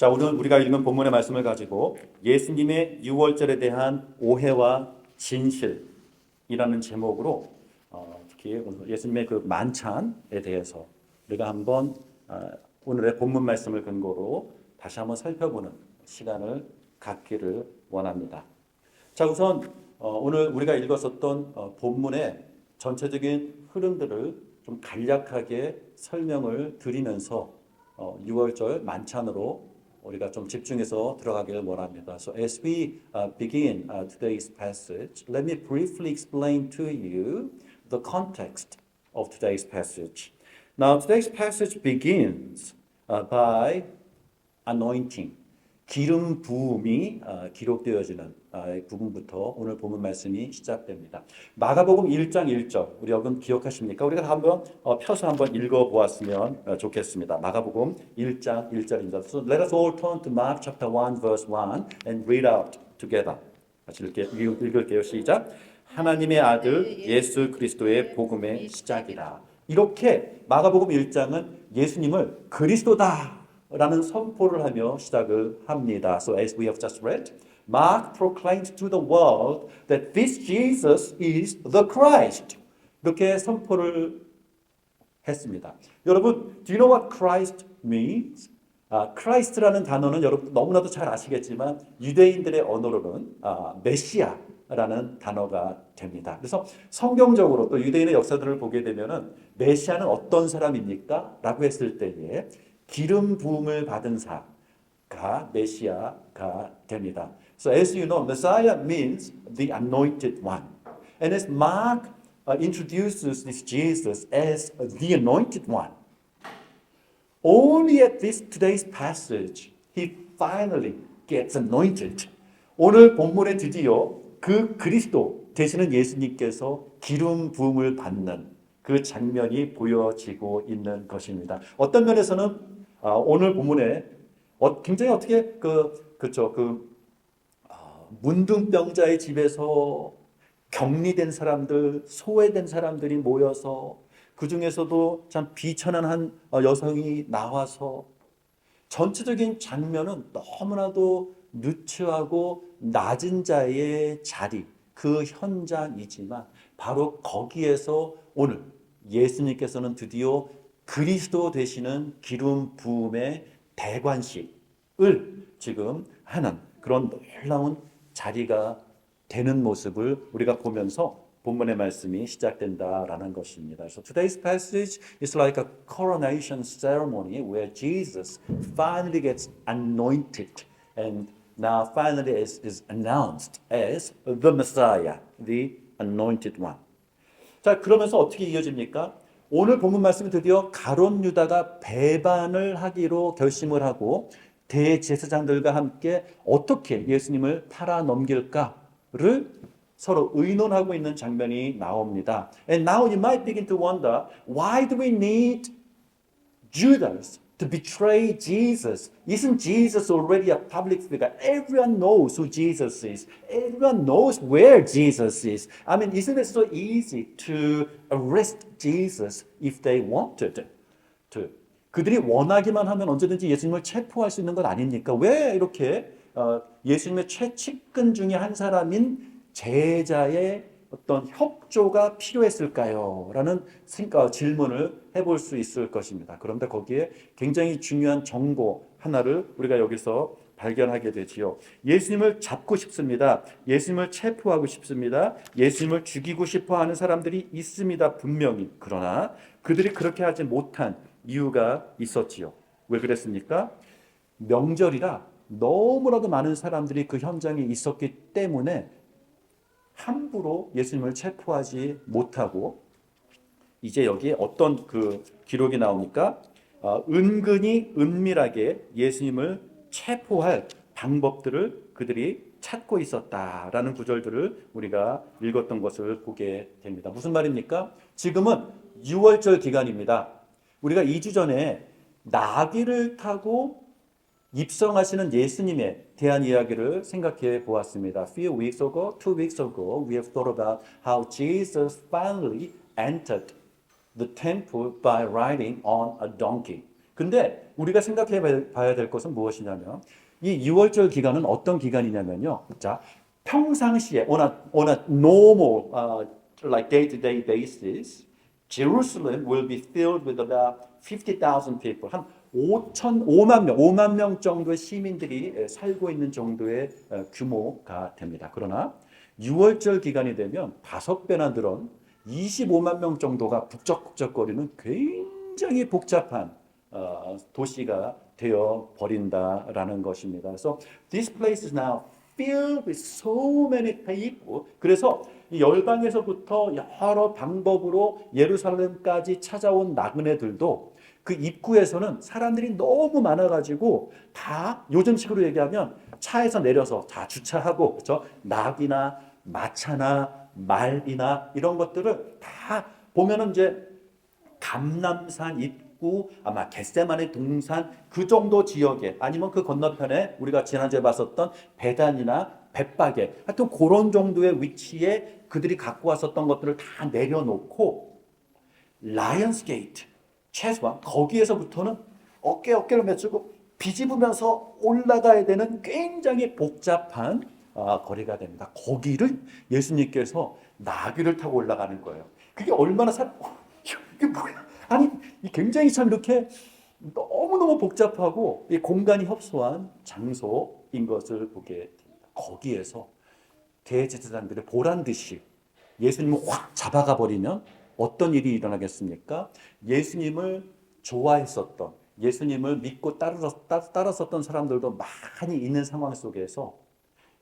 자, 오늘 우리가 읽은 본문의 말씀을 가지고 예수님의 유월절에 대한 오해와 진실이라는 제목으로 특히 오늘 예수님의 그 만찬에 대해서 우리가 한번 오늘의 본문 말씀을 근거로 다시 한번 살펴보는 시간을 갖기를 원합니다. 자, 우선 오늘 우리가 읽었었던 본문의 전체적인 흐름들을 좀 간략하게 설명을 드리면서 6월절 만찬으로 우리가 좀 집중해서 들어가기를 원합니다. So as we begin today's passage, let me briefly explain to you the context of today's passage. Now, today's passage begins by anointing. 기름 부음이 기록되어지는 부분부터 오늘 본문 말씀이 시작됩니다. 마가복음 1장 1절 우리 여러분 기억하십니까? 우리가 한번 펴서 한번 읽어보았으면 좋겠습니다. 마가복음 1장 1절입니다. So let us all turn to Mark chapter 1 verse 1 and read out together. 같이 읽을게요. 시작. 하나님의 아들 예수 그리스도의 복음의 시작이라. 이렇게 마가복음 1장은 예수님을 그리스도다 라는 선포를 하며 시작을 합니다. So as we have just read, Mark proclaimed to the world that this Jesus is the Christ. 이렇게 선포를 했습니다. 여러분, do you know what Christ means? Christ라는 단어는 여러분 너무나도 잘 아시겠지만 유대인들의 언어로는 메시아라는 단어가 됩니다. 그래서 성경적으로 또 유대인의 역사들을 보게 되면은 메시아는 어떤 사람입니까? 라고 했을 때에 기름 부음을 받은 자가 메시아가 됩니다. So as you know, Messiah means the anointed one. And as Mark introduces this Jesus as the anointed one, only at this today's passage, he finally gets anointed. 오늘 본문에 드디어 그 그리스도 되시는 예수님께서 기름 부음을 받는 그 장면이 보여지고 있는 것입니다. 어떤 면에서는 오늘 본문에 굉장히 어떻게 문둥병자의 집에서 격리된 사람들, 소외된 사람들이 모여서 그 중에서도 참 비천한 한 여성이 나와서 전체적인 장면은 너무나도 누추하고 낮은 자의 자리, 그 현장이지만 바로 거기에서 오늘 예수님께서는 드디어 그리스도 되시는 기름 부음의 대관식을 지금 하는 그런 놀라운 자리가 되는 모습을 우리가 보면서 본문의 말씀이 시작된다라는 것입니다. So today's passage is like a coronation ceremony where Jesus finally gets anointed and now finally is announced as the Messiah, the anointed one. 자, 그러면서 어떻게 이어집니까? 오늘 본문 말씀이 드디어 가룟 유다가 배반을 하기로 결심을 하고 대제사장들과 함께 어떻게 예수님을 팔아 넘길까를 서로 의논하고 있는 장면이 나옵니다. And now you might begin to wonder, why do we need Judas to betray Jesus? Isn't Jesus already a public figure? Everyone knows who Jesus is. Everyone knows where Jesus is. I mean, isn't it so easy to arrest Jesus if they wanted to? 그들이 원하기만 하면 언제든지 예수님을 체포할 수 있는 것 아닙니까? 왜 이렇게 예수님의 최측근 중에 한 사람인 제자의 어떤 협조가 필요했을까요? 라는 질문을 해볼 수 있을 것입니다. 그런데 거기에 굉장히 중요한 정보 하나를 우리가 여기서 발견하게 되지요. 예수님을 잡고 싶습니다. 예수님을 체포하고 싶습니다. 예수님을 죽이고 싶어 하는 사람들이 있습니다. 분명히. 그러나 그들이 그렇게 하지 못한 이유가 있었지요. 왜 그랬습니까? 명절이라 너무나도 많은 사람들이 그 현장에 있었기 때문에 함부로 예수님을 체포하지 못하고 이제 여기에 어떤 그 기록이 나오니까 은근히 은밀하게 예수님을 체포할 방법들을 그들이 찾고 있었다라는 구절들을 우리가 읽었던 것을 보게 됩니다. 무슨 말입니까? 지금은 6월절 기간입니다. 우리가 2주 전에 나귀를 타고 입성하시는 예수님에 대한 이야기를 생각해 보았습니다. Few weeks ago, 2 weeks ago, we have thought about how Jesus finally entered the temple by riding on a donkey. 근데 우리가 생각해 봐야 될 것은 무엇이냐면 이 유월절 기간은 어떤 기간이냐면요. 자, 평상시에 on a normal like day-to-day basis, Jerusalem will be filled with about 50,000 people. 한 5만 명 정도의 시민들이 살고 있는 정도의 규모가 됩니다. 그러나 6월절 기간이 되면 5배나 늘은 25만 명 정도가 북적북적거리는 굉장히 복잡한 도시가 되어 버린다라는 것입니다. 그래서 this place is now filled with so many people. 그래서 이 열방에서부터 여러 방법으로 예루살렘까지 찾아온 나그네들도 그 입구에서는 사람들이 너무 많아가지고 다 요즘식으로 얘기하면 차에서 내려서 다 주차하고 그렇죠? 낙이나 마차나 말이나 이런 것들을 다 보면은 이제 감람산 입구 아마 겟세마네 동산 그 정도 지역에 아니면 그 건너편에 우리가 지난주에 봤었던 베단이나 벳박에 하여튼 그런 정도의 위치에 그들이 갖고 왔었던 것들을 다 내려놓고 라이언스 게이트 최소한 거기에서부터는 어깨를 메추고 비집으면서 올라가야 되는 굉장히 복잡한 거리가 됩니다. 거기를 예수님께서 나귀를 타고 올라가는 거예요. 그게 얼마나 이게 뭐야? 아니, 굉장히 참 이렇게 너무너무 복잡하고 이 공간이 협소한 장소인 것을 보게 됩니다. 거기에서 대제사장들이 보란 듯이 예수님을 확 잡아가 버리면 어떤 일이 일어나겠습니까? 예수님을 좋아했었던, 예수님을 믿고 따랐었던 사람들도 많이 있는 상황 속에서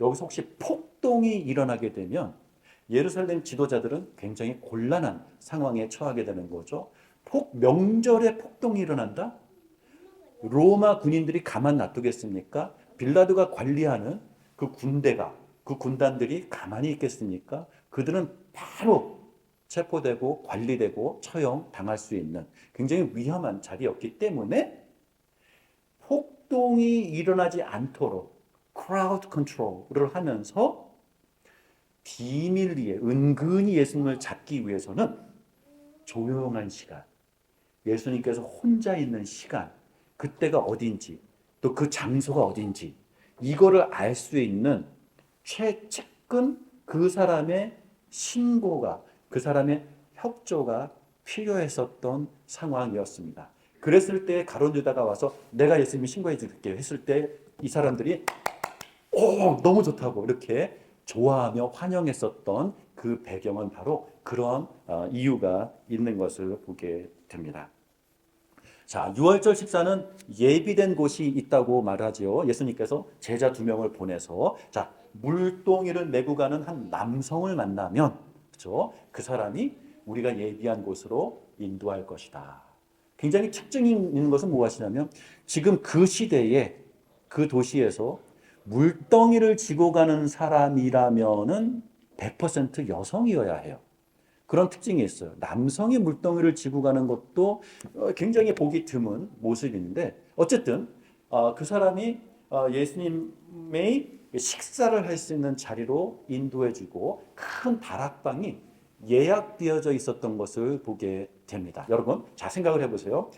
여기서 혹시 폭동이 일어나게 되면 예루살렘 지도자들은 굉장히 곤란한 상황에 처하게 되는 거죠. 명절에 폭동이 일어난다? 로마 군인들이 가만 놔두겠습니까? 빌라도가 관리하는 그 군대가, 그 군단들이 가만히 있겠습니까? 그들은 바로 체포되고 관리되고 처형 당할 수 있는 굉장히 위험한 자리였기 때문에 폭동이 일어나지 않도록 크라우드 컨트롤을 하면서 비밀리에 은근히 예수님을 잡기 위해서는 조용한 시간, 예수님께서 혼자 있는 시간, 그때가 어딘지, 또 그 장소가 어딘지, 이거를 알 수 있는 최측근 그 사람의 신고가, 그 사람의 협조가 필요했었던 상황이었습니다. 그랬을 때 가룟 유다가 와서 내가 예수님 신고해 줄게요 했을 때 이 사람들이 너무 좋다고 이렇게 좋아하며 환영했었던 그 배경은 바로 그런 이유가 있는 것을 보게 됩니다. 자, 유월절 식사는 예비된 곳이 있다고 말하지요. 예수님께서 제자 2명을 보내서 자, 물동이를 메고 가는 한 남성을 만나면 그렇죠? 그 사람이 우리가 예비한 곳으로 인도할 것이다. 굉장히 특징이 있는 것은 무엇이냐면 지금 그 시대에 그 도시에서 물덩이를 지고 가는 사람이라면은 100% 여성이어야 해요. 그런 특징이 있어요. 남성이 물덩이를 지고 가는 것도 굉장히 보기 드문 모습인데 어쨌든 그 사람이 예수님의 식사를 할 수 있는 자리로 인도해주고 큰 다락방이 예약되어져 있었던 것을 보게 됩니다. 여러분 잘 생각을 해보세요.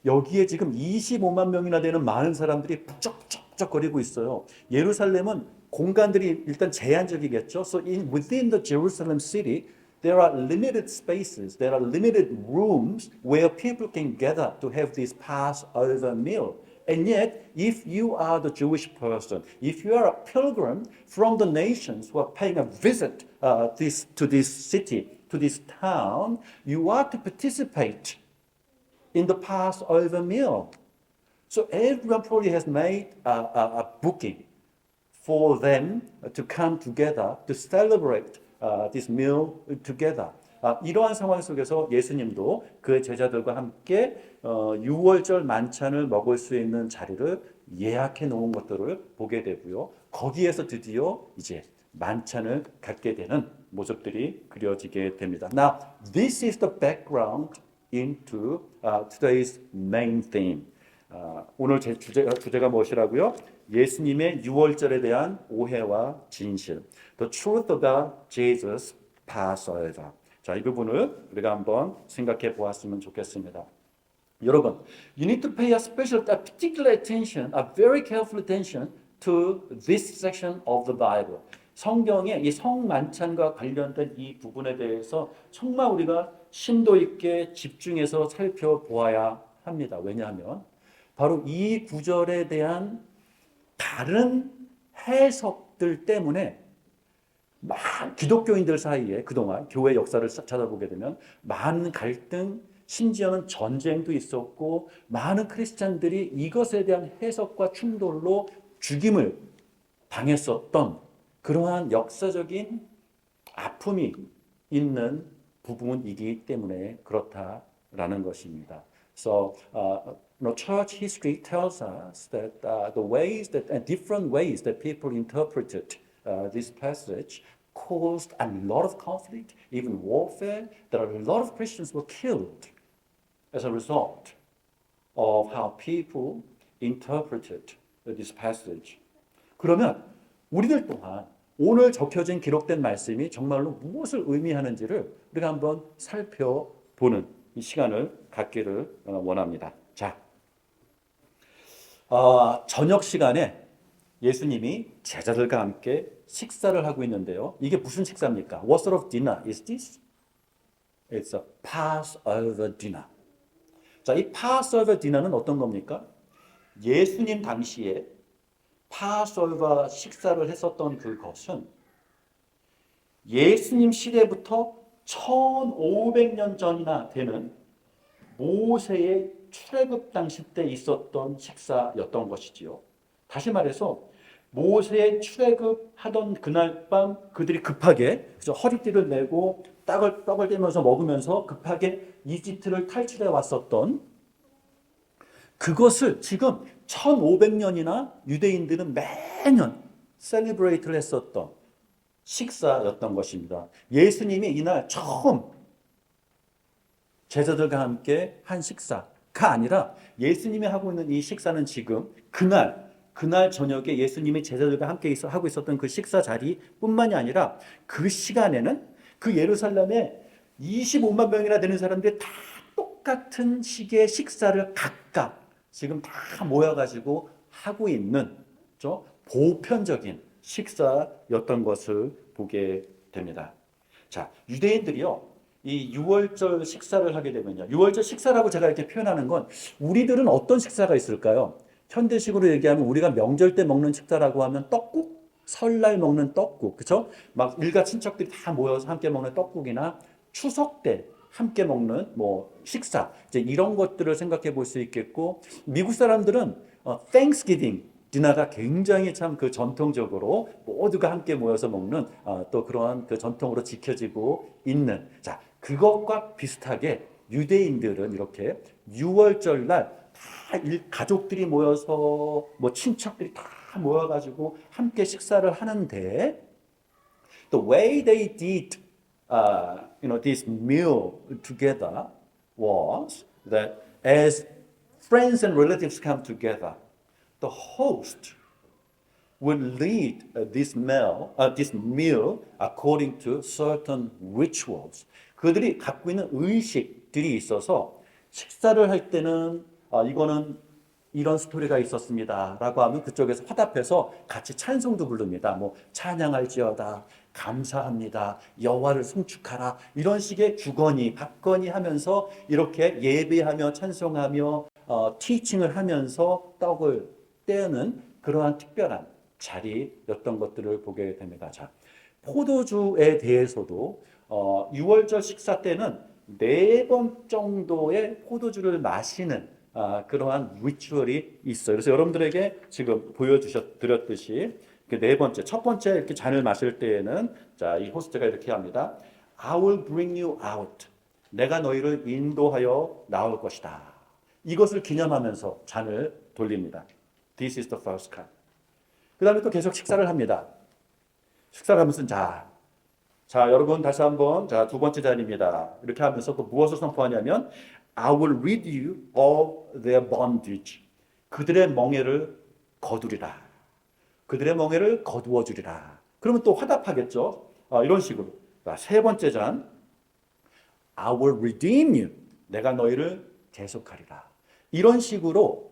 여기에 지금 25만 명이나 되는 많은 사람들이 북적북적거리고 있어요. 예루살렘은 공간들이 일단 제한적이겠죠. So within the Jerusalem city, there are limited spaces, there are limited rooms where people can gather to have this Passover meal. And yet, if you are the Jewish person, if you are a pilgrim from the nations who are paying a visit to this city, to this town, you are to participate in the Passover meal. So everyone probably has made a booking for them to come together to celebrate this meal together. 이러한 상황 속에서 예수님도 그 제자들과 함께 6월절 만찬을 먹을 수 있는 자리를 예약해 놓은 것들을 보게 되고요. 거기에서 드디어 이제 만찬을 갖게 되는 모습들이 그려지게 됩니다. Now, this is the background into today's main theme. 오늘 제 주제가 무엇이라고요? 예수님의 유월절에 대한 오해와 진실. The truth about Jesus Passover. 자, 이 부분을 우리가 한번 생각해 보았으면 좋겠습니다. 여러분, you need to pay a particular attention, a very careful attention to this section of the Bible. 성경의 이 성만찬과 관련된 이 부분에 대해서 정말 우리가 심도 있게 집중해서 살펴보아야 합니다. 왜냐하면 바로 이 구절에 대한 다른 해석들 때문에 기독교인들 사이에 그동안 교회 역사를 찾아보게 되면 많은 갈등, 심지어는 전쟁도 있었고 많은 크리스찬들이 이것에 대한 해석과 충돌로 죽임을 당했었던 그러한 역사적인 아픔이 있는 부분이기 때문에 그렇다라는 것입니다. So, church history tells us that the ways that different ways that people interpreted this passage caused a lot of conflict, even warfare. That a lot of Christians were killed as a result of how people interpreted this passage. 그러면 우리들 또한 오늘 적혀진 기록된 말씀이 정말로 무엇을 의미하는지를 우리가 한번 살펴보는 이 시간을 갖기를 원합니다. 자, 저녁 시간에 예수님이 제자들과 함께 식사를 하고 있는데요. 이게 무슨 식사입니까? What sort of dinner is this? It's a Passover dinner. 자, 이 Passover dinner는 어떤 겁니까? 예수님 당시에 파소바 식사를 했었던 그것은 예수님 시대부터 1500년 전이나 되는 모세의 출애굽 당시 때 있었던 식사였던 것이지요. 다시 말해서 모세의 출애굽하던 그날 밤 그들이 급하게 허리띠를 메고 떡을 떼면서 먹으면서 급하게 이집트를 탈출해 왔었던 그것을 지금 1500년이나 유대인들은 매년 셀리브레이트를 했었던 식사였던 것입니다. 예수님이 이날 처음 제자들과 함께 한 식사가 아니라 예수님이 하고 있는 이 식사는 지금 그날 저녁에 예수님이 제자들과 함께 하고 있었던 그 식사 자리뿐만이 아니라 그 시간에는 그 예루살렘에 25만 명이나 되는 사람들이 다 똑같은 식의 식사를 각각 지금 다 모여가지고 하고 있는 보편적인 식사였던 것을 보게 됩니다. 자, 유대인들이요, 이 유월절 식사를 하게 되면요. 유월절 식사라고 제가 이렇게 표현하는 건 우리들은 어떤 식사가 있을까요? 현대식으로 얘기하면 우리가 명절 때 먹는 식사라고 하면 떡국, 설날 먹는 떡국, 그렇죠? 막 일가 친척들이 다 모여서 함께 먹는 떡국이나 추석 때 함께 먹는 식사 이제 이런 것들을 생각해 볼 수 있겠고 미국 사람들은 Thanksgiving 디너가 굉장히 참 그 전통적으로 모두가 함께 모여서 먹는 또 그러한 그 전통으로 지켜지고 있는 자 그것과 비슷하게 유대인들은 이렇게 6월절 날 다 가족들이 모여서 친척들이 다 모여가지고 함께 식사를 하는데 the way they did this meal together was that as friends and relatives come together, the host would lead this meal according to certain rituals. 그들이 갖고 있는 의식들이 있어서 식사를 할 때는 이거는 이런 스토리가 있었습니다 라고 하면 그쪽에서 화답해서 같이 찬송도 부릅니다. 찬양할지어다, 감사합니다, 여호와를 송축하라 이런 식의 주거니 받거니 하면서 이렇게 예배하며 찬송하며 티칭을 하면서 떡을 떼는 그러한 특별한 자리였던 것들을 보게 됩니다. 자, 포도주에 대해서도 6월절 식사 때는 4번 정도의 포도주를 마시는 그러한 리추얼이 있어요. 그래서 여러분들에게 지금 보여드렸듯이 네 번째, 첫 번째 이렇게 잔을 마실 때에는 자, 이 호스트가 이렇게 합니다. I will bring you out. 내가 너희를 인도하여 나올 것이다. 이것을 기념하면서 잔을 돌립니다. This is the first cup. 그 다음에 또 계속 식사를 합니다. 식사를 하면서 자, 여러분 다시 한번 두 번째 잔입니다. 이렇게 하면서 또 무엇을 선포하냐면 I will rid you of their bondage. 그들의 멍에를 거두리라. 그들의 멍에를 거두어 주리라. 그러면 또 화답하겠죠. 이런 식으로. 세 번째 잔 I will redeem you. 내가 너희를 대속하리라. 이런 식으로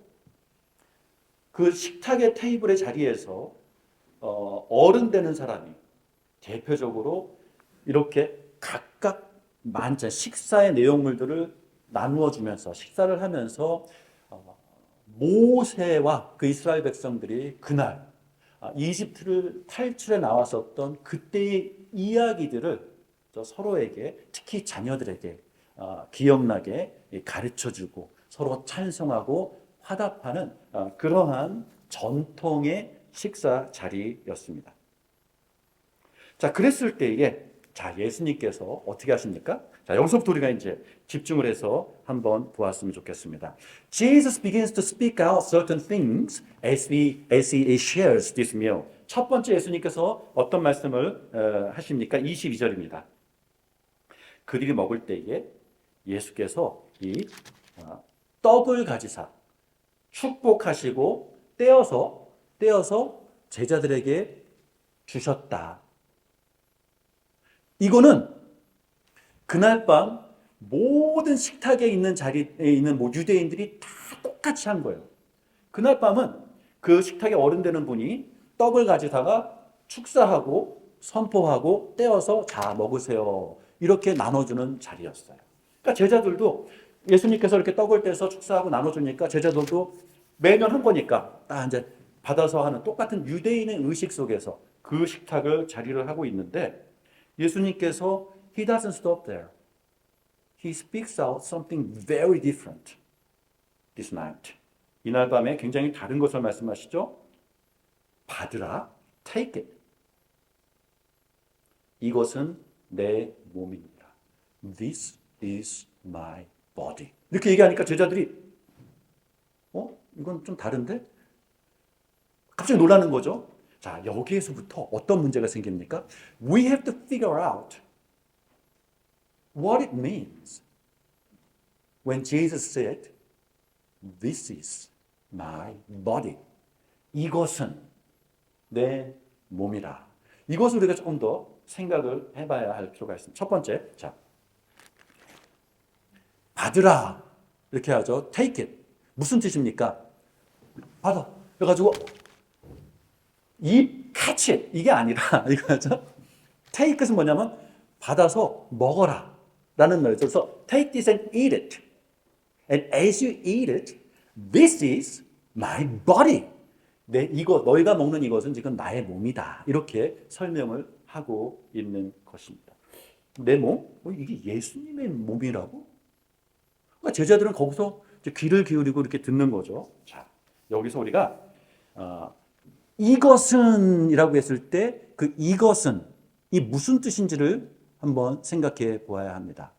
그 식탁의 테이블의 자리에서 어른 되는 사람이 대표적으로 이렇게 각각 식사의 내용물들을 나누어 주면서 식사를 하면서 모세와 그 이스라엘 백성들이 그날 이집트를 탈출해 나왔었던 그때의 이야기들을 서로에게 특히 자녀들에게 기억나게 가르쳐주고 서로 찬송하고 화답하는 그러한 전통의 식사 자리였습니다. 자, 그랬을 때에 예수님께서 어떻게 하십니까? 자, 여기서부터 우리가 이제 집중을 해서 한번 보았으면 좋겠습니다. Jesus begins to speak out certain things as he shares this meal. 첫 번째 예수님께서 어떤 말씀을 하십니까? 22절입니다. 그들이 먹을 때에 예수께서 이 떡을 가지사 축복하시고 떼어서 제자들에게 주셨다. 이거는 그날 밤 모든 식탁에 있는 자리에 있는 유대인들이 다 똑같이 한 거예요. 그날 밤은 그 식탁에 어른 되는 분이 떡을 가지다가 축사하고 선포하고 떼어서 자 먹으세요. 이렇게 나눠주는 자리였어요. 그러니까 제자들도 예수님께서 이렇게 떡을 떼서 축사하고 나눠주니까 제자들도 매년 한 거니까 딱 이제 받아서 하는 똑같은 유대인의 의식 속에서 그 식탁을 자리를 하고 있는데 예수님께서 He doesn't stop there. He speaks out something very different this night. 이날 밤에 굉장히 다른 것을 말씀하시죠. 받으라, take it. 이것은 내 몸입니다. This is my body. 이렇게 얘기하니까 제자들이 이건 좀 다른데? 갑자기 놀라는 거죠. 자, 여기에서부터 어떤 문제가 생깁니까? We have to figure out what it means when Jesus said, This is my body. 이것은 내 몸이라. 이것을 우리가 조금 더 생각을 해봐야 할 필요가 있습니다. 첫 번째, 자, 받으라. 이렇게 하죠. Take it. 무슨 뜻입니까? 받아. 그래가지고 catch it. 이게 아니라 이거죠. take it은 뭐냐면 받아서 먹어라 라는 말이죠. 그래서 take this and eat it. And as you eat it, this is my body. 너희가 먹는 이것은 지금 나의 몸이다. 이렇게 설명을 하고 있는 것입니다. 내 몸? 이게 예수님의 몸이라고? 그러니까 제자들은 거기서 귀를 기울이고 이렇게 듣는 거죠. 자, 여기서 우리가 이것은 이라고 했을 때 그 이것은 이 무슨 뜻인지를 한번 생각해 보아야 합니다.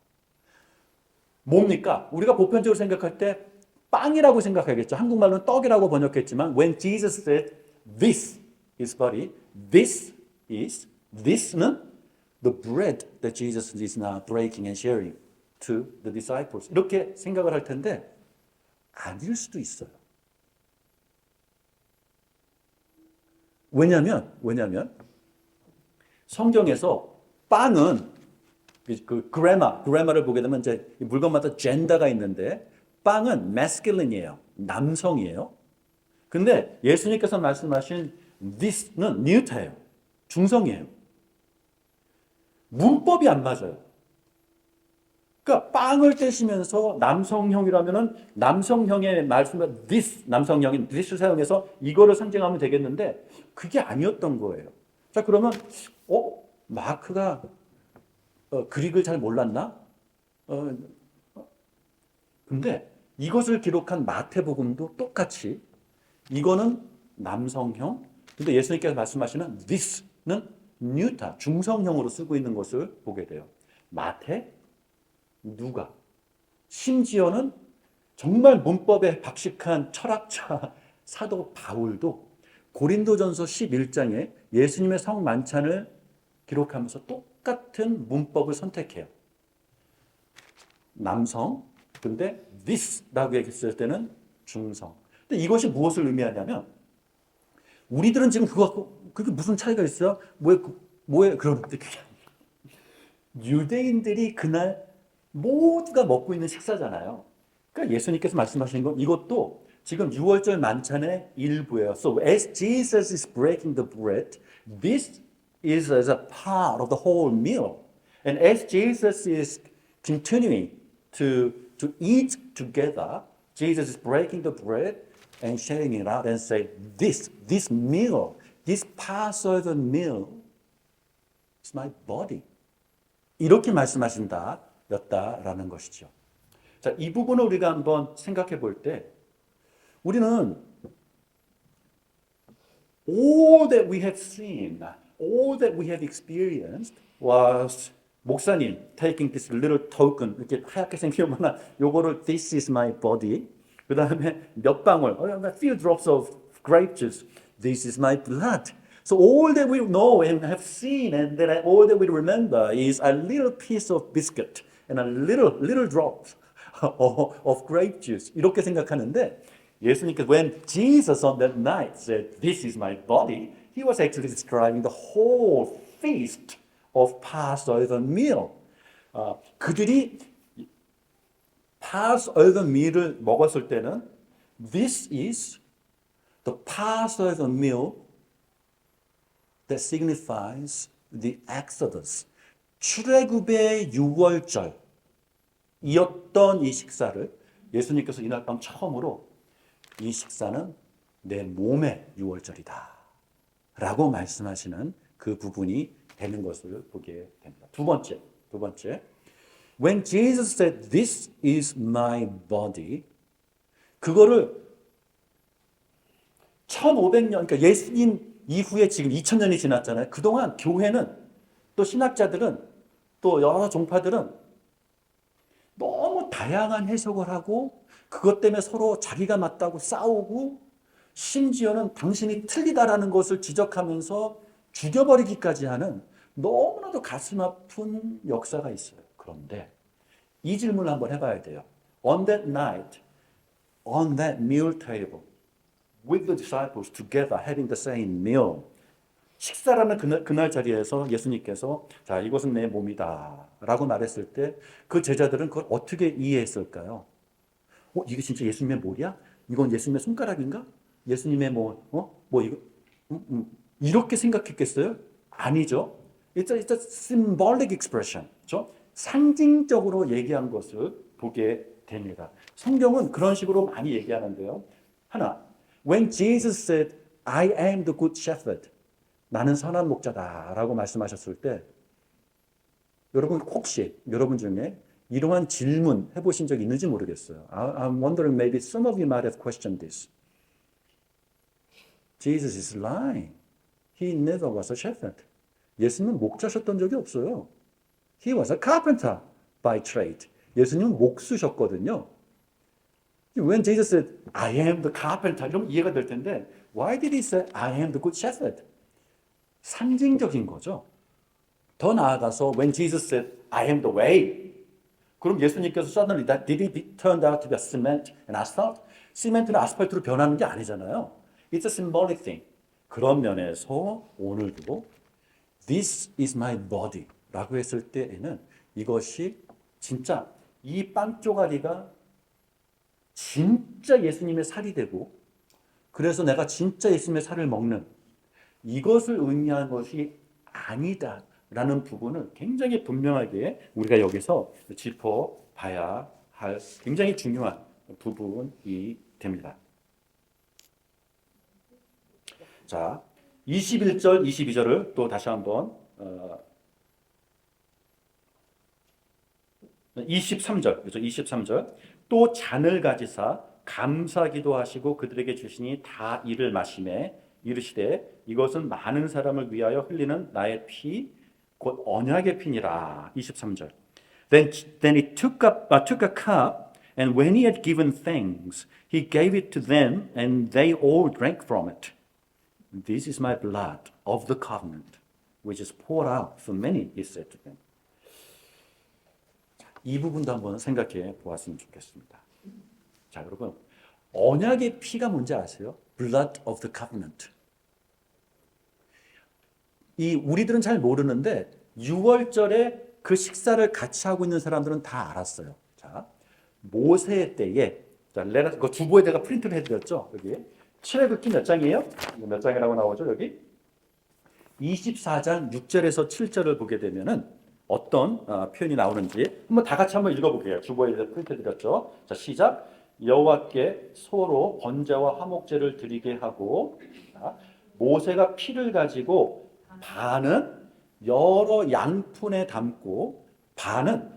뭡니까? 우리가 보편적으로 생각할 때 빵이라고 생각하겠죠. 한국말로는 떡이라고 번역했지만 when Jesus said this is body, this는 the bread that Jesus is now breaking and sharing to the disciples. 이렇게 생각을 할 텐데 아닐 수도 있어요. 왜냐면 성경에서 빵은 그 그래마를 보게 되면 이제 물건마다 젠더가 있는데 빵은 masculine이에요. 남성이에요. 근데 예수님께서 말씀하신 this는 neuter예요. 중성이에요. 문법이 안 맞아요. 그러니까 빵을 떼시면서 남성형이라면은 남성형의 말씀을 this 남성형인 this를 사용해서 이거를 상징하면 되겠는데 그게 아니었던 거예요. 자, 그러면 마크가 그릭을 잘 몰랐나? 근데 이것을 기록한 마태복음도 똑같이 이거는 남성형, 근데 예수님께서 말씀하시는 this는 뉴타, 중성형으로 쓰고 있는 것을 보게 돼요. 마태, 누가, 심지어는 정말 문법에 박식한 철학자 사도 바울도 고린도전서 11장에 예수님의 성만찬을 기록하면서 똑같은 문법을 선택해요. 남성, 근데 this라고 얘기했을 때는 중성. 근데 이것이 무엇을 의미하냐면 우리들은 지금 그게 무슨 차이가 있어요? 뭐에 그러는데 그게 아니에요. 유대인들이 그날 모두가 먹고 있는 식사잖아요. 그러니까 예수님께서 말씀하신 건 이것도 지금 유월절 만찬의 일부예요. So as Jesus is breaking the bread, this is as a part of the whole meal. And as Jesus is continuing to eat together, Jesus is breaking the bread and sharing it out and say, this meal, this Passover meal is my body. 이렇게 말씀하신다, 였다라는 것이죠. 자, 이 부분을 우리가 한번 생각해 볼 때, 우리는 all that we have seen, all that we have experienced was 목사님 taking this little token 이렇게 하얗게 생기면 요거를 this is my body. 그 다음에 몇 방울, a few drops of grape juice. This is my blood. So all that we know and have seen and that all that we remember is a little piece of biscuit and a little drop of grape juice. 이렇게 생각하는데 예수님께서 when Jesus on that night said, "This is my body," he was actually describing the whole feast of Passover meal. 그들이 Passover meal을 먹었을 때는 this is the Passover meal that signifies the Exodus. 출애굽의 유월절 이었던 이 식사를 예수님께서 이날 밤 처음으로 이 식사는 내 몸의 유월절이다 라고 말씀하시는 그 부분이 되는 것을 보게 됩니다. 두 번째 When Jesus said this is my body 그거를 1500년 그러니까 예수님 이후에 지금 2000년이 지났잖아요. 그동안 교회는 또 신학자들은 또 여러 종파들은 너무 다양한 해석을 하고 그것 때문에 서로 자기가 맞다고 싸우고 심지어는 당신이 틀리다라는 것을 지적하면서 죽여버리기까지 하는 너무나도 가슴 아픈 역사가 있어요. 그런데 이 질문을 한번 해봐야 돼요. On that night, on that meal table, with the disciples together having the same meal. 식사라는 그날 자리에서 예수님께서 자 이것은 내 몸이다 라고 말했을 때 그 제자들은 그걸 어떻게 이해했을까요? 이게 진짜 예수님의 목이야? 이건 예수님의 손가락인가? 예수님의 이거 이렇게 생각했겠어요? 아니죠. It's a symbolic expression. 그렇죠? 상징적으로 얘기한 것을 보게 됩니다. 성경은 그런 식으로 많이 얘기하는데요. 하나, when Jesus said, I am the good shepherd. 나는 선한 목자다라고 말씀하셨을 때 여러분 혹시 여러분 중에 이러한 질문 해보신 적 있는지 모르겠어요. I'm wondering maybe some of you might have questioned this. Jesus is lying. He never was a shepherd. 예수님은 목자셨던 적이 없어요. He was a carpenter by trade. 예수님은 목수셨거든요. When Jesus said, I am the carpenter, 이러면 이해가 될 텐데 why did he say, I am the good shepherd? 상징적인 거죠. 더 나아가서 when Jesus said, I am the way. 그럼 예수님께서 suddenly did it turn out to be a cement and asphalt? 시멘트는 아스팔트로 변하는 게 아니잖아요. It's a symbolic thing. 그런 면에서 오늘도 This is my body 라고 했을 때에는 이것이 진짜 이 빵 쪼가리가 진짜 예수님의 살이 되고 그래서 내가 진짜 예수님의 살을 먹는 이것을 의미하는 것이 아니다라는 부분을 굉장히 분명하게 우리가 여기서 짚어봐야 할 굉장히 중요한 부분이 됩니다. 자, 21절, 22절을 또 다시 한번 23절, 그렇죠? 23절. 또 잔을 가지사 감사기도 하시고 그들에게 주시니 다 이를 마시매 이르시되 이것은 많은 사람을 위하여 흘리는 나의 피 곧 언약의 피니라. 23절. Then he took a cup and when he had given thanks he gave it to them and they all drank from it. This is my blood of the covenant which is poured out for many, he said to them. 이 부분도 한번 생각해 보았으면 좋겠습니다. 자, 여러분, 언약의 피가 뭔지 아세요? Blood of the covenant. 우리들은 잘 모르는데 6월절에 그 식사를 같이 하고 있는 사람들은 다 알았어요. 자, 모세 때에, 자, 그 주보에 제가 프린트를 해드렸죠. 여기 출애굽기 몇 장이에요? 몇 장이라고 나오죠? 여기 24장 6절에서 7절을 보게 되면은 어떤 표현이 나오는지 한번 다 같이 한번 읽어볼게요. 주보에 프린트 드렸죠. 자, 시작. 여호와께 소로 번제와 화목제를 드리게 하고, 자, 모세가 피를 가지고 반은 여러 양푼에 담고 반은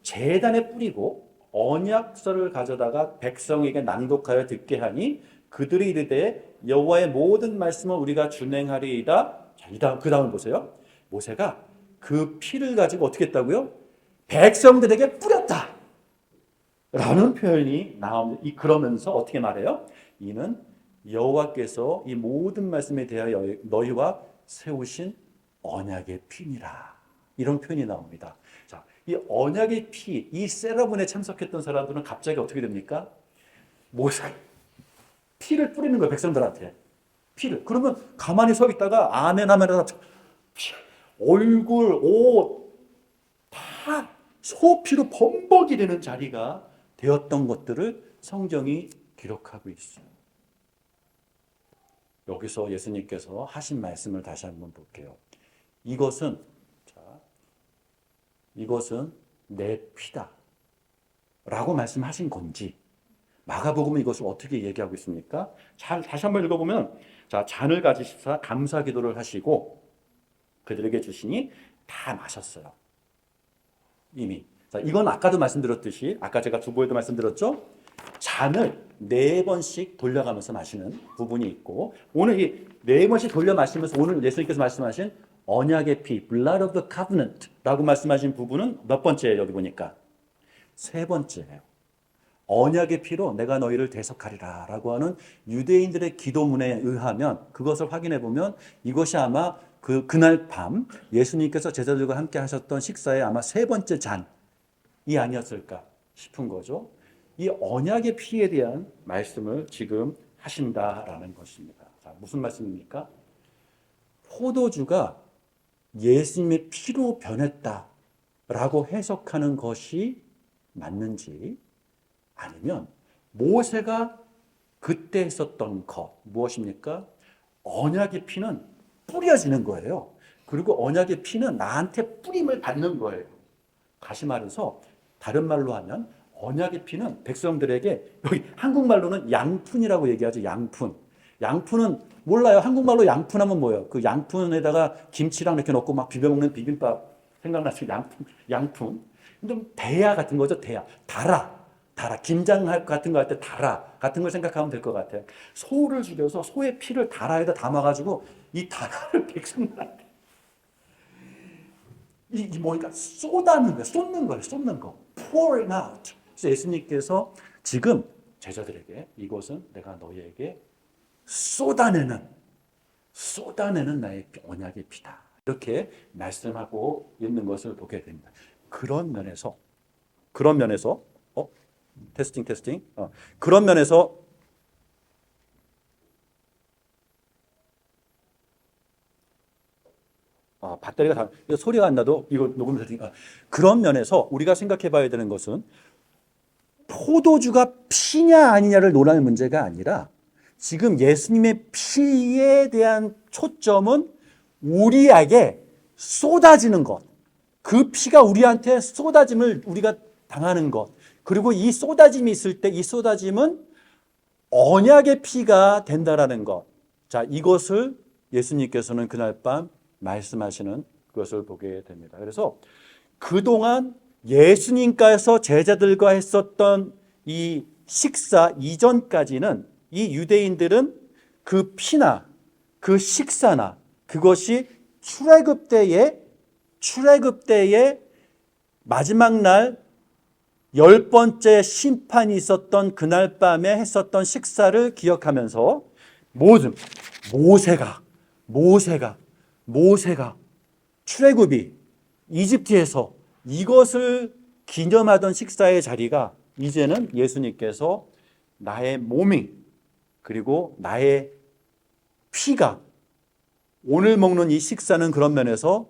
제단에 뿌리고 언약서를 가져다가 백성에게 낭독하여 듣게 하니 그들이 이르되 여호와의 모든 말씀을 우리가 준행하리이다. 자, 그 다음을 보세요. 모세가 그 피를 가지고 어떻게 했다고요? 백성들에게 뿌렸다 라는 표현이 나옵니다. 그러면서 어떻게 말해요? 이는 여호와께서 이 모든 말씀에 대하여 너희와 세우신 언약의 피니라. 이런 표현이 나옵니다. 자, 이 언약의 피, 이 세레모니에 참석했던 사람들은 갑자기 어떻게 됩니까? 모세 피를 뿌리는 거예요. 백성들한테. 피를. 그러면 가만히 서 있다가 아멘 하면 얼굴, 옷 다 소피로 범벅이 되는 자리가 되었던 것들을 성경이 기록하고 있어요. 여기서 예수님께서 하신 말씀을 다시 한번 볼게요. 이것은 내 피다 라고 말씀하신 건지, 마가복음은 이것을 어떻게 얘기하고 있습니까? 다시 한번 읽어보면, 자, 잔을 가지시사 감사 기도를 하시고 그들에게 주시니 다 마셨어요. 이미. 자, 이건 아까도 말씀드렸듯이, 아까 제가 주보에도 말씀드렸죠? 잔을 4번씩 돌려가면서 마시는 부분이 있고, 오늘 이 4번씩 돌려 마시면서 오늘 예수님께서 말씀하신 언약의 피, blood of the covenant 라고 말씀하신 부분은 몇 번째예요? 여기 보니까 3번째예요. 언약의 피로 내가 너희를 대속하리라 라고 하는 유대인들의 기도문에 의하면, 그것을 확인해 보면 이것이 아마 그날 밤 예수님께서 제자들과 함께 하셨던 식사의 아마 3번째 잔이 아니었을까 싶은 거죠. 이 언약의 피에 대한 말씀을 지금 하신다라는 것입니다. 자, 무슨 말씀입니까? 포도주가 예수님의 피로 변했다라고 해석하는 것이 맞는지, 아니면 모세가 그때 했었던 것 무엇입니까? 언약의 피는 뿌려지는 거예요. 그리고 언약의 피는 나한테 뿌림을 받는 거예요. 다시 말해서 다른 말로 하면 언약의 피는 백성들에게, 여기 한국말로는 양푼이라고 얘기하죠. 양푼. 양푼은 몰라요. 한국말로 양푼하면 뭐예요? 그 양푼에다가 김치랑 이렇게 넣고 막 비벼 먹는 비빔밥 생각나죠? 양푼. 근데 대야 같은 거죠. 대야. 달아. 김장 같은 거 할 때 달아 같은 걸 생각하면 될 것 같아요. 소를 죽여서 소의 피를 달아에다 담아가지고 이 달아를 백성들한테 이 뭐니까 쏟는 거예요. 쏟는 거. pouring out. 그래서 예수님께서 지금 제자들에게 이것은 내가 너희에게 쏟아내는 나의 언약의 피다. 이렇게 말씀하고 있는 것을 보게 됩니다. 그런 면에서 테스팅. 그런 면에서 배터리가 소리가 안 나도 이거 녹음해서 그런 면에서 우리가 생각해 봐야 되는 것은 포도주가 피냐 아니냐를 논하는 문제가 아니라, 지금 예수님의 피에 대한 초점은 우리에게 쏟아지는 것, 그 피가 우리한테 쏟아짐을 우리가 당하는 것, 그리고 이 쏟아짐이 있을 때 이 쏟아짐은 언약의 피가 된다라는 것. 자, 이것을 예수님께서는 그날 밤 말씀하시는 것을 보게 됩니다. 그래서 그동안 예수님께서 제자들과 했었던 이 식사 이전까지는 이 유대인들은 그 피나 그 식사나 그것이 출애굽 때에 마지막 날 10번째 심판이 있었던 그날 밤에 했었던 식사를 기억하면서 모세가 출애굽이 이집트에서 이것을 기념하던 식사의 자리가 이제는 예수님께서 나의 몸이 그리고 나의 피가, 오늘 먹는 이 식사는 그런 면에서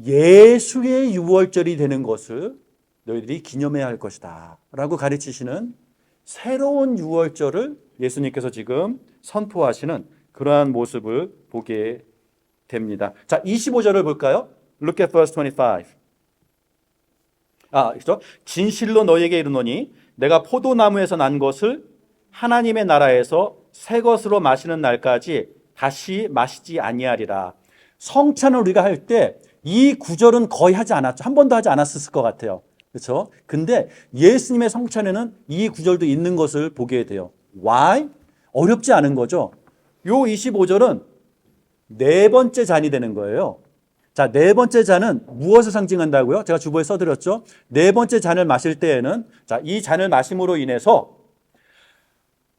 예수의 유월절이 되는 것을 너희들이 기념해야 할 것이다 라고 가르치시는 새로운 유월절을 예수님께서 지금 선포하시는 그러한 모습을 보게 됩니다. 자, 25절을 볼까요? Look at verse 25. 그렇죠? 진실로 너희에게 이르노니 내가 포도나무에서 난 것을 하나님의 나라에서 새 것으로 마시는 날까지 다시 마시지 아니하리라. 성찬을 우리가 할 때 이 구절은 거의 하지 않았죠. 한 번도 하지 않았을 것 같아요. 그렇죠? 근데 예수님의 성찬에는 이 구절도 있는 것을 보게 돼요. Why? 어렵지 않은 거죠. 요 25절은 네 번째 잔이 되는 거예요. 자, 네 번째 잔은 무엇을 상징한다고요? 제가 주보에 써드렸죠. 네 번째 잔을 마실 때에는 자, 이 잔을 마심으로 인해서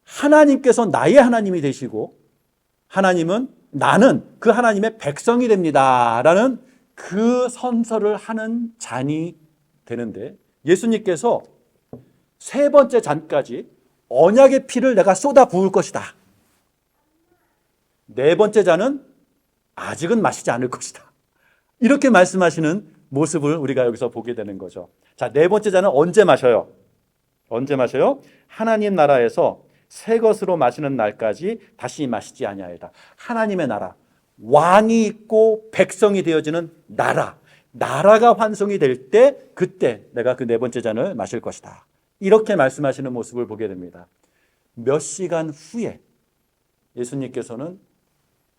하나님께서 나의 하나님이 되시고 하나님은 나는 그 하나님의 백성이 됩니다 라는 그 선서를 하는 잔이 되는데 예수님께서 세 번째 잔까지 언약의 피를 내가 쏟아 부을 것이다. 네 번째 잔은 아직은 마시지 않을 것이다. 이렇게 말씀하시는 모습을 우리가 여기서 보게 되는 거죠. 자, 네 번째 잔은 언제 마셔요? 언제 마셔요? 하나님 나라에서 새 것으로 마시는 날까지 다시 마시지 아니하리라. 하나님의 나라, 왕이 있고 백성이 되어지는 나라가 완성이 될 때 그때 내가 그 네 번째 잔을 마실 것이다. 이렇게 말씀하시는 모습을 보게 됩니다. 몇 시간 후에 예수님께서는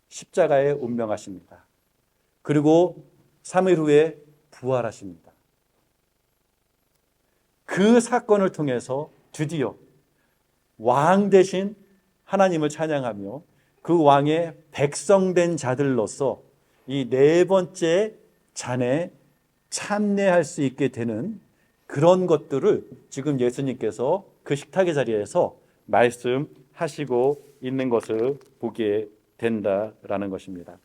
십자가에 운명하십니다. 그리고 3일 후에 부활하십니다. 그 사건을 통해서 드디어 왕 대신 하나님을 찬양하며 그 왕의 백성된 자들로서 이 네 번째 잔에 참여할 수 있게 되는 그런 것들을 지금 예수님께서 그 식탁의 자리에서 말씀하시고 있는 것을 보게 된다라는 것입니다.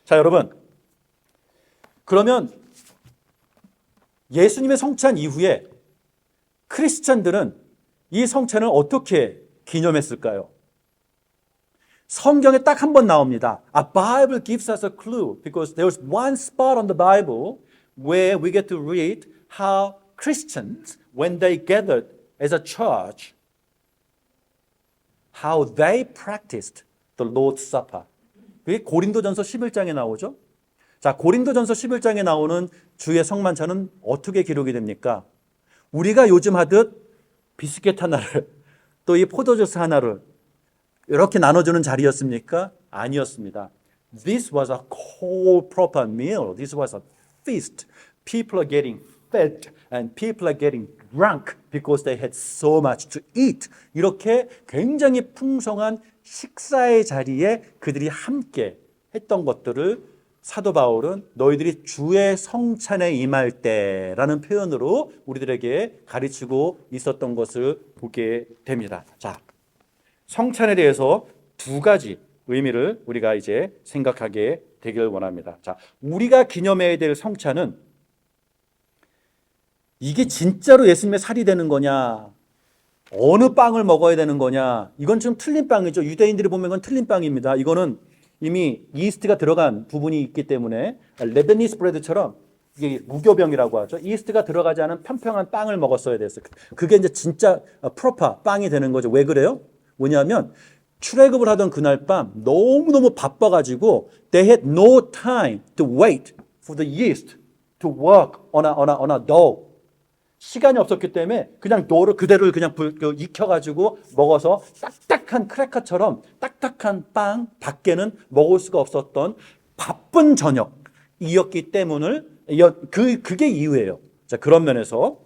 자, 여러분, 그러면 예수님의 성찬 이후에 크리스찬들은 이 성찬을 어떻게 기념했을까요? 성경에 딱 한 번 나옵니다. A Bible gives us a clue because there's one spot on the Bible where we get to read how Christians, when they gathered as a church, how they practiced the Lord's Supper. 그게 고린도전서 11장에 나오죠. 자, 고린도전서 11장에 나오는 주의 성만찬은 어떻게 기록이 됩니까? 우리가 요즘 하듯 비스켓 하나를 또 이 포도주스 하나를 이렇게 나눠주는 자리였습니까? 아니었습니다. This was a cold proper meal. This was a feast. People are getting fed and people are getting drunk because they had so much to eat. 이렇게 굉장히 풍성한 식사의 자리에 그들이 함께 했던 것들을 사도 바울은 너희들이 주의 성찬에 임할 때라는 표현으로 우리들에게 가르치고 있었던 것을 보게 됩니다. 자, 성찬에 대해서 두 가지 의미를 우리가 이제 생각하게 되길 원합니다. 자, 우리가 기념해야 될 성찬은 이게 진짜로 예수님의 살이 되는 거냐, 어느 빵을 먹어야 되는 거냐, 이건 좀 틀린 빵이죠. 유대인들이 보면 이건 틀린 빵입니다. 이거는 이미 이스트가 들어간 부분이 있기 때문에 레베니스 브레드처럼 이게 무교병이라고 하죠. 이스트가 들어가지 않은 평평한 빵을 먹었어야 됐어요. 그게 이제 진짜 프로파 빵이 되는 거죠. 왜 그래요? 뭐냐면 출애굽을 하던 그날 밤 너무너무 바빠가지고 they had no time to wait for the yeast to work on a dough. 시간이 없었기 때문에 그냥 도를 그대로 그냥 익혀가지고 먹어서 딱딱한 크래커처럼 딱딱한 빵 밖에는 먹을 수가 없었던 바쁜 저녁이었기 때문에 그게 이유예요. 자, 그런 면에서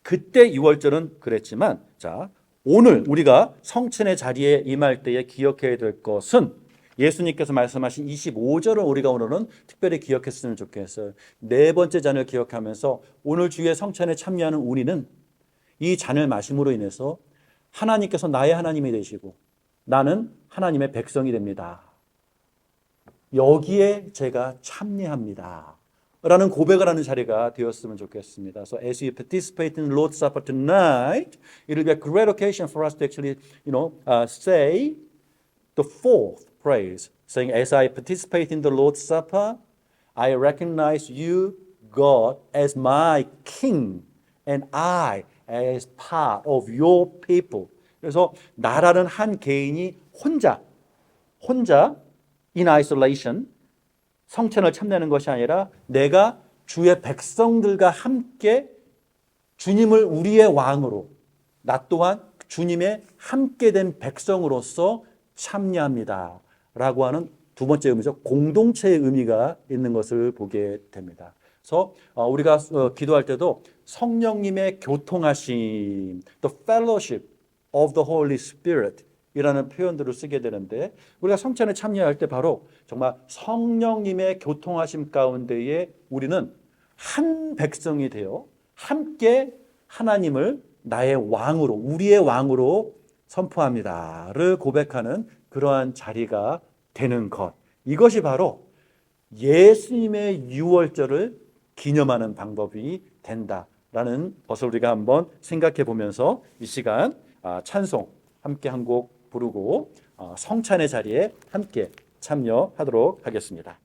그때 유월절은 그랬지만 자, 오늘 우리가 성찬의 자리에 임할 때에 기억해야 될 것은 예수님께서 말씀하신 25절을 우리가 오늘은 특별히 기억했으면 좋겠어요. 네 번째 잔을 기억하면서 오늘 주의 성찬에 참여하는 우리는 이 잔을 마심으로 인해서 하나님께서 나의 하나님이 되시고 나는 하나님의 백성이 됩니다. 여기에 제가 참여합니다. 라는 고백을 하는 자리가 되었으면 좋겠습니다. So as you participate in the Lord's Supper tonight, it will be a great occasion for us to actually, say the fourth praise, saying, as I participate in the Lord's Supper, I recognize you God as my king and I as part of your people. 그래서 나라는 한 개인이 혼자 in isolation 성찬을 참내는 것이 아니라 내가 주의 백성들과 함께 주님을 우리의 왕으로, 나 또한 주님의 함께 된 백성으로서 참여합니다 라고 하는 두 번째 의미죠. 공동체의 의미가 있는 것을 보게 됩니다. 그래서 우리가 기도할 때도 성령님의 교통하심, the fellowship of the Holy Spirit 이라는 표현들을 쓰게 되는데, 우리가 성찬에 참여할 때 바로 정말 성령님의 교통하심 가운데에 우리는 한 백성이 되어 함께 하나님을 나의 왕으로, 우리의 왕으로 선포합니다를 고백하는 그러한 자리가 되는 것. 이것이 바로 예수님의 유월절을 기념하는 방법이 된다라는 것을 우리가 한번 생각해 보면서 이 시간 찬송 함께 한 곡 부르고 성찬의 자리에 함께 참여하도록 하겠습니다.